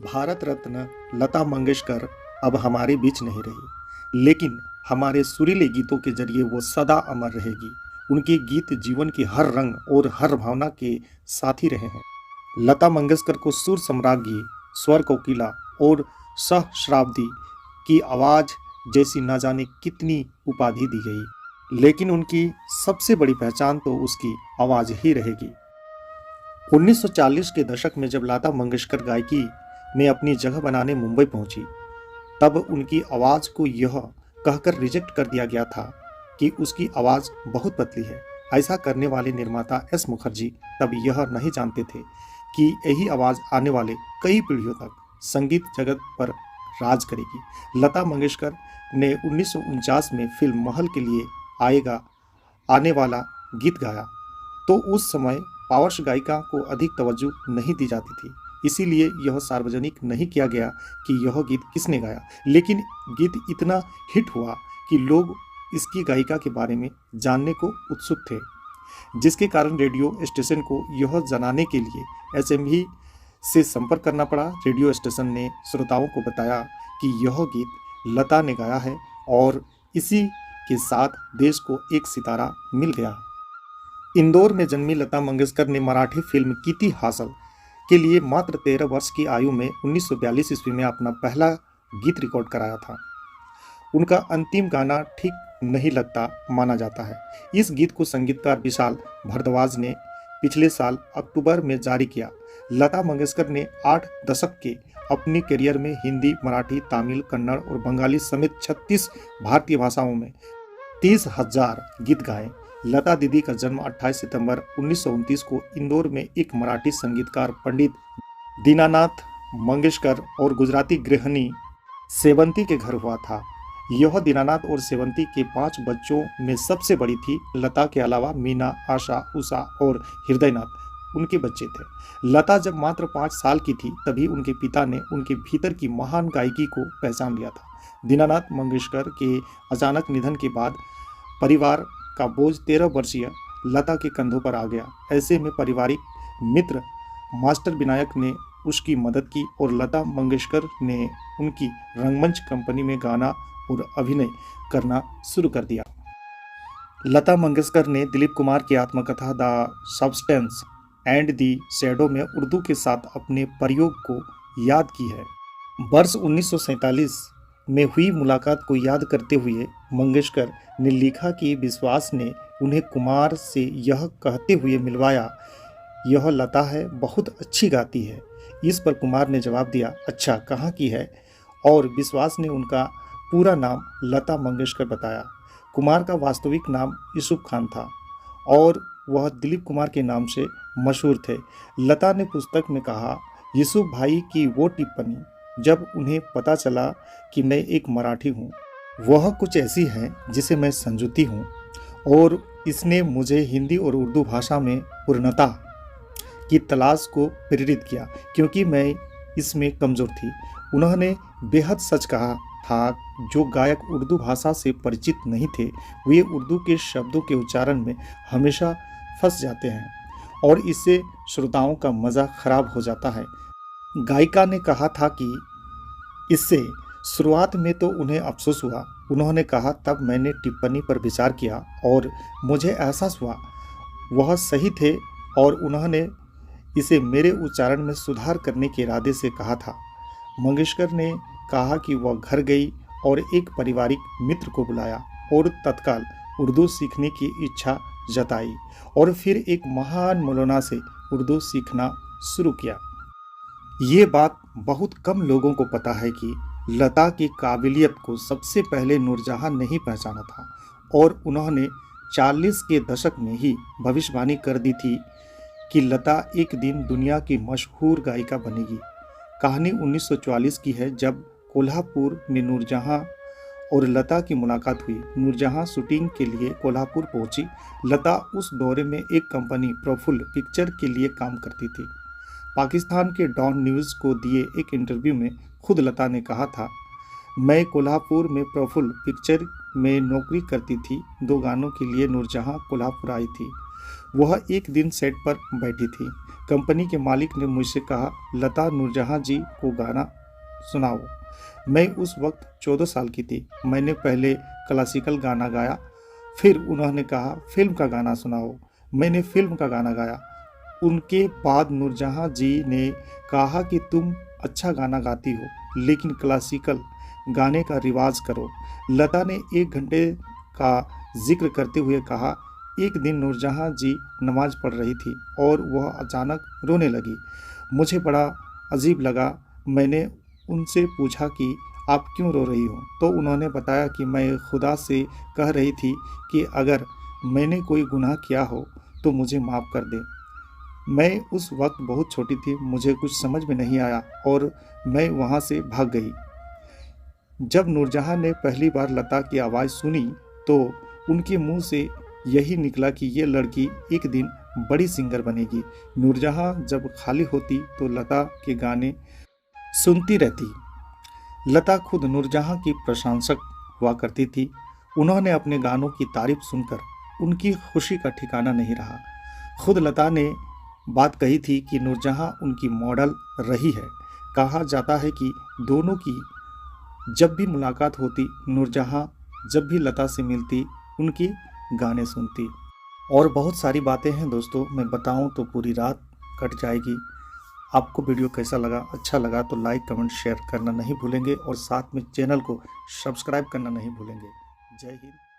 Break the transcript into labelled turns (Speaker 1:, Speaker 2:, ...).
Speaker 1: भारत रत्न लता मंगेशकर अब हमारे बीच नहीं रही, लेकिन हमारे सुरीले गीतों के जरिए वो सदा अमर रहेगी। उनके गीत जीवन के हर रंग और हर भावना के साथी रहे हैं। लता मंगेशकर को सुर सम्राज्ञी, स्वर कोकिला और सहस्राब्दी की आवाज़ जैसी न जाने कितनी उपाधि दी गई, लेकिन उनकी सबसे बड़ी पहचान तो उसकी आवाज़ ही रहेगी। 1940 के दशक में जब लता मंगेशकर गायकी में अपनी जगह बनाने मुंबई पहुंची, तब उनकी आवाज़ को यह कहकर रिजेक्ट कर दिया गया था कि उसकी आवाज़ बहुत पतली है। ऐसा करने वाले निर्माता एस मुखर्जी तब यह नहीं जानते थे कि यही आवाज़ आने वाले कई पीढ़ियों तक संगीत जगत पर राज करेगी। लता मंगेशकर ने 1949 में फिल्म महल के लिए आने वाला गीत गाया, तो उस समय पार्श्व गायिका को अधिक तवज्जो नहीं दी जाती थी, इसीलिए यह सार्वजनिक नहीं किया गया कि यह गीत किसने गाया। लेकिन गीत इतना हिट हुआ कि लोग इसकी गायिका के बारे में जानने को उत्सुक थे, जिसके कारण रेडियो स्टेशन को यह जनाने के लिए एसएमवी से संपर्क करना पड़ा। रेडियो स्टेशन ने श्रोताओं को बताया कि यह गीत लता ने गाया है और इसी के साथ देश को एक सितारा मिल गया। इंदौर में जन्मी लता मंगेशकर ने मराठी फिल्म कीर्ति हासिल के लिए मात्र 13 वर्ष की आयु में 1942 ईस्वी में अपना पहला गीत रिकॉर्ड कराया था। उनका अंतिम गाना ठीक नहीं लगता माना जाता है। इस गीत को संगीतकार विशाल भारद्वाज ने पिछले साल अक्टूबर में जारी किया। लता मंगेशकर ने 8 दशक के अपने करियर में हिंदी, मराठी, तमिल, कन्नड़ और बंगाली समेत 36 भारतीय भाषाओं में 30,000 गीत गाए। लता दीदी का जन्म 28 सितंबर 1929 को इंदौर में एक मराठी संगीतकार पंडित दीनानाथ मंगेशकर और गुजराती गृहिणी सेवंती के घर हुआ था। यह दीनानाथ और सेवंती के 5 बच्चों में सबसे बड़ी थी। लता के अलावा मीना, आशा, उषा और हृदयनाथ उनके बच्चे थे। लता जब मात्र 5 साल की थी, तभी उनके पिता ने उनके भीतर की महान गायकी को पहचान लिया था। दीनानाथ मंगेशकर के अचानक निधन के बाद परिवार का बोझ 13 वर्षीय लता के कंधों पर आ गया। ऐसे में पारिवारिक मित्र मास्टर विनायक ने उसकी मदद की और लता मंगेशकर ने उनकी रंगमंच कंपनी में गाना और अभिनय करना शुरू कर दिया। लता मंगेशकर ने दिलीप कुमार की आत्मकथा the substance and the shadow में उर्दू के साथ अपने प्रयोग को याद की है। वर्ष 1947 में हुई मुलाकात को याद करते हुए मंगेशकर ने लिखा कि विश्वास ने उन्हें कुमार से यह कहते हुए मिलवाया, यह लता है, बहुत अच्छी गाती है। इस पर कुमार ने जवाब दिया, अच्छा कहाँ की है? और विश्वास ने उनका पूरा नाम लता मंगेशकर बताया। कुमार का वास्तविक नाम यूसुफ खान था और वह दिलीप कुमार के नाम से मशहूर थे। लता ने पुस्तक में कहा, यूसुफ भाई की वो टिप्पणी जब उन्हें पता चला कि मैं एक मराठी हूँ, वह कुछ ऐसी है जिसे मैं संजोती हूँ और इसने मुझे हिंदी और उर्दू भाषा में पूर्णता की तलाश को प्रेरित किया, क्योंकि मैं इसमें कमज़ोर थी। उन्होंने बेहद सच कहा था। जो गायक उर्दू भाषा से परिचित नहीं थे, वे उर्दू के शब्दों के उच्चारण में हमेशा फंस जाते हैं और इससे श्रोताओं का मज़ा खराब हो जाता है। गायिका ने कहा था कि इससे शुरुआत में तो उन्हें अफसोस हुआ। उन्होंने कहा, तब मैंने टिप्पणी पर विचार किया और मुझे एहसास हुआ वह सही थे और उन्होंने इसे मेरे उच्चारण में सुधार करने के इरादे से कहा था। मंगेशकर ने कहा कि वह घर गई और एक पारिवारिक मित्र को बुलाया और तत्काल उर्दू सीखने की इच्छा जताई और फिर एक महान मौलाना से उर्दू सीखना शुरू किया। ये बात बहुत कम लोगों को पता है कि लता की काबिलियत को सबसे पहले नूरजहां ने ही पहचाना था और उन्होंने 40 के दशक में ही भविष्यवाणी कर दी थी कि लता एक दिन दुनिया की मशहूर गायिका बनेगी। कहानी 1944 की है, जब कोल्हापुर में नूरजहां और लता की मुलाकात हुई। नूरजहां शूटिंग के लिए कोल्हापुर पहुंची। लता उस दौरे में एक कंपनी प्रफुल्ल पिक्चर के लिए काम करती थी। पाकिस्तान के डॉन न्यूज़ को दिए एक इंटरव्यू में खुद लता ने कहा था, मैं कोल्हापुर में प्रफुल्ल पिक्चर में नौकरी करती थी। 2 गानों के लिए नूरजहां कोल्हापुर आई थी। वह एक दिन सेट पर बैठी थी। कंपनी के मालिक ने मुझसे कहा, लता नूरजहां जी को गाना सुनाओ। मैं उस वक्त 14 साल की थी। मैंने पहले क्लासिकल गाना गाया, फिर उन्होंने कहा फिल्म का गाना सुनाओ। मैंने फिल्म का गाना गाया। उनके बाद नूरजहां जी ने कहा कि तुम अच्छा गाना गाती हो, लेकिन क्लासिकल गाने का रिवाज करो। लता ने 1 घंटे का जिक्र करते हुए कहा, एक दिन नूरजहां जी नमाज पढ़ रही थी और वह अचानक रोने लगी। मुझे बड़ा अजीब लगा। मैंने उनसे पूछा कि आप क्यों रो रही हो? तो उन्होंने बताया कि मैं खुदा से कह रही थी कि अगर मैंने कोई गुनाह किया हो तो मुझे माफ़ कर दे। मैं उस वक्त बहुत छोटी थी, मुझे कुछ समझ में नहीं आया और मैं वहाँ से भाग गई। जब नूरजहां ने पहली बार लता की आवाज़ सुनी तो उनके मुंह से यही निकला कि ये लड़की एक दिन बड़ी सिंगर बनेगी। नूरजहां जब खाली होती तो लता के गाने सुनती रहती। लता खुद नूरजहां की प्रशंसक हुआ करती थी। उन्होंने अपने गानों की तारीफ सुनकर उनकी खुशी का ठिकाना नहीं रहा। खुद लता ने बात कही थी कि नूरजहां उनकी मॉडल रही है। कहा जाता है कि दोनों की जब भी मुलाकात होती, नूरजहां जब भी लता से मिलती, उनके गाने सुनती। और बहुत सारी बातें हैं दोस्तों, मैं बताऊं तो पूरी रात कट जाएगी। आपको वीडियो कैसा लगा? अच्छा लगा तो लाइक कमेंट शेयर करना नहीं भूलेंगे और साथ में चैनल को सब्सक्राइब करना नहीं भूलेंगे। जय हिंद।